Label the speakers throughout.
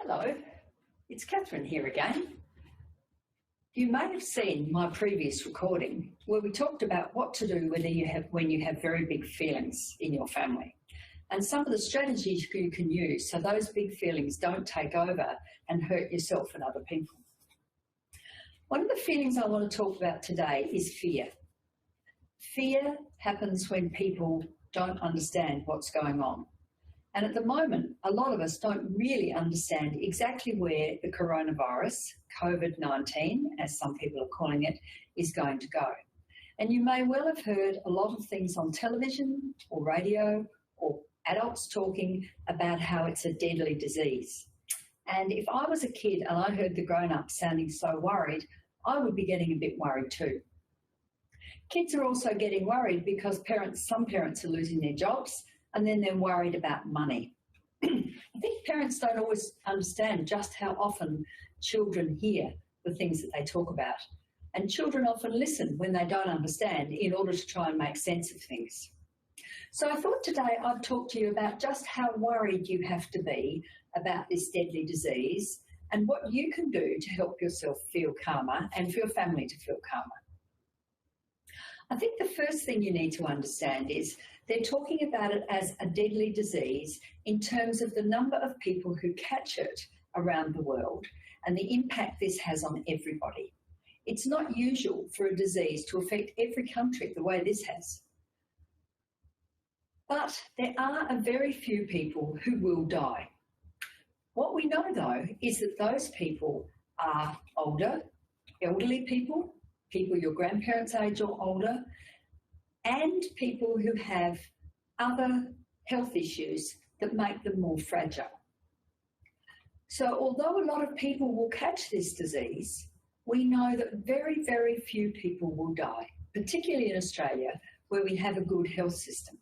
Speaker 1: Hello, it's Catherine here again. You may have seen my previous recording where we talked about what to do when you have very big feelings in your family and some of the strategies you can use so those big feelings don't take over and hurt yourself and other people. One of the feelings I want to talk about today is fear. Fear happens when people don't understand what's going on. And at the moment, a lot of us don't really understand exactly where the coronavirus, COVID-19, as some people are calling it, is going to go. And you may well have heard a lot of things on television or radio or adults talking about how it's a deadly disease. And if I was a kid and I heard the grown-ups sounding so worried, I would be getting a bit worried too. Kids are also getting worried because some parents are losing their jobs, and then they're worried about money. I think parents don't always understand just how often children hear the things that they talk about. And children often listen when they don't understand in order to try and make sense of things. So I thought today I'd talk to you about just how worried you have to be about this deadly disease and what you can do to help yourself feel calmer and for your family to feel calmer. I think the first thing you need to understand is they're talking about it as a deadly disease in terms of the number of people who catch it around the world and the impact this has on everybody. It's not usual for a disease to affect every country the way this has. But there are a very few people who will die. What we know, though, is that those people are older, elderly people, people your grandparents' age or older, and people who have other health issues that make them more fragile. So although a lot of people will catch this disease, we know that very, very few people will die, particularly in Australia, where we have a good health system.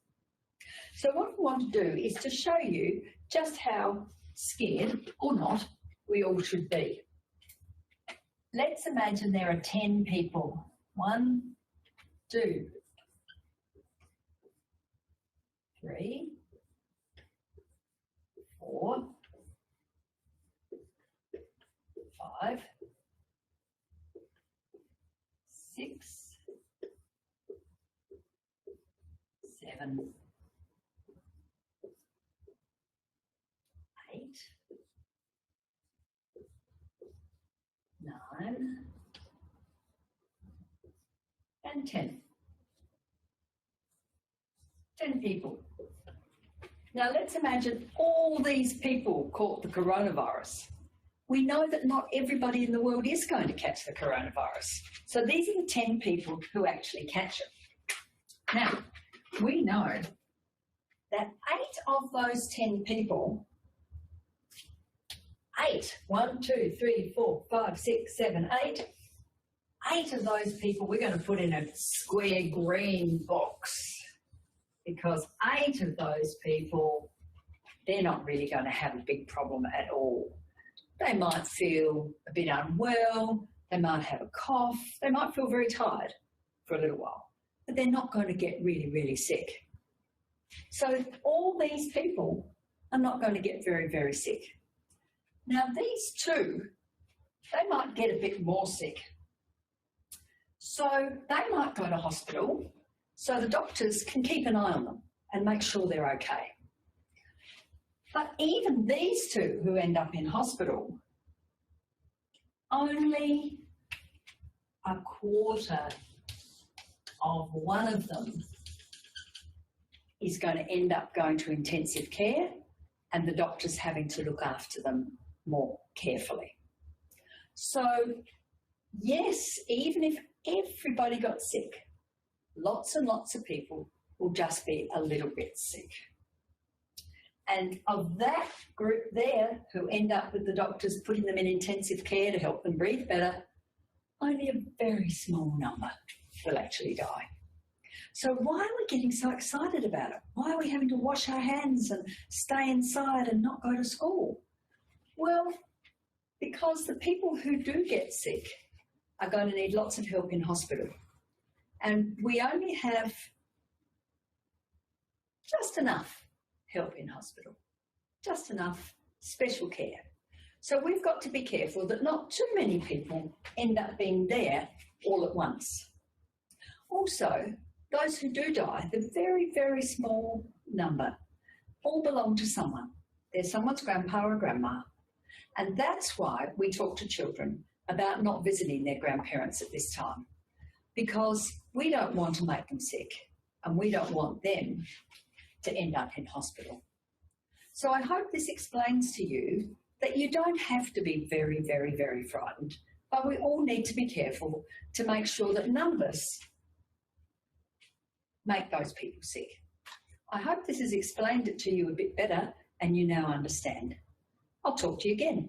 Speaker 1: So what we want to do is to show you just how scared or not we all should be. Let's imagine there are 10 people. 1, 2, 3, 4, 5, 6, 7, 8, 9, and 10. 10 people. Now let's imagine all these people caught the coronavirus. We know that not everybody in the world is going to catch the coronavirus. So these are the 10 people who actually catch it. Now, we know that 8 of those 10 people, 8, 1, 2, 3, 4, 5, 6, 7, 8, 8 of those people we're going to put in a square green box because 8 of those people, they're not really going to have a big problem at all. They might feel a bit unwell, they might have a cough, they might feel very tired for a little while, but they're not going to get really, really sick. So all these people are not going to get very, very sick. Now these 2, they might get a bit more sick. So they might go to hospital so the doctors can keep an eye on them and make sure they're okay. But even these 2 who end up in hospital, only a quarter of one of them is going to end up going to intensive care and the doctors having to look after them more carefully. So, yes, even if everybody got sick, lots and lots of people will just be a little bit sick. And of that group there who end up with the doctors putting them in intensive care to help them breathe better, only a very small number will actually die. So why are we getting so excited about it? Why are we having to wash our hands and stay inside and not go to school? Well, because the people who do get sick are going to need lots of help in hospital. And we only have just enough help in hospital, just enough special care. So we've got to be careful that not too many people end up being there all at once. Also, those who do die, the very, very small number, all belong to someone. They're someone's grandpa or grandma. And that's why we talk to children about not visiting their grandparents at this time, because we don't want to make them sick and we don't want them to end up in hospital. So I hope this explains to you that you don't have to be very, very, very frightened, but we all need to be careful to make sure that numbers make those people sick. I hope this has explained it to you a bit better and you now understand. I'll talk to you again.